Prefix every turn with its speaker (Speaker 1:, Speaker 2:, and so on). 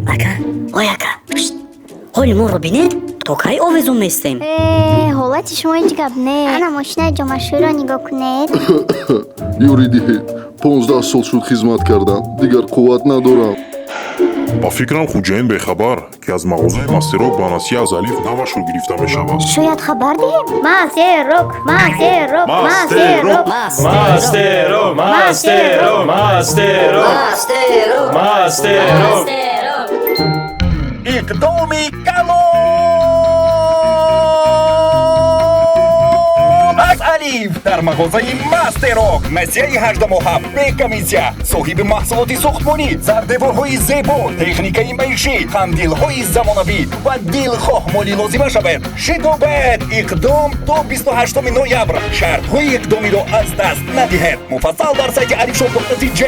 Speaker 1: Ака, ой ака, ҳоли моро бинед? То кай овезон местем?
Speaker 2: ҳолати шумо ҳеҷ гап не. ана мошинаи ҷомашӯро нигоҳ кунед.
Speaker 3: юридии 15 сол шуд хизмат кардам, дигар қувват надорам.
Speaker 4: ба фикрам хуҷаин бехабар ки аз мағозаи мастерок ба насия аз алиф навашро гирифта мешавад.
Speaker 2: шояд хабар диҳем. мастерок мастерок мастерок
Speaker 5: мастерок мастерок мастерок мастерок
Speaker 6: иқдоми калон аз алиф дар мағозаи мастерок насияи 18 моҳа бе комиссия соҳиби маҳсулоти сохтмонӣ зардеворҳои зебо техникаи маишӣ хамдилҳои замонавӣ ва дилхоҳ молӣ лозима шавед шидобед иқдом то 28 ноябр шартҳои иқдомиро аз даст надиҳед муфассал дар сайти alifshop.tj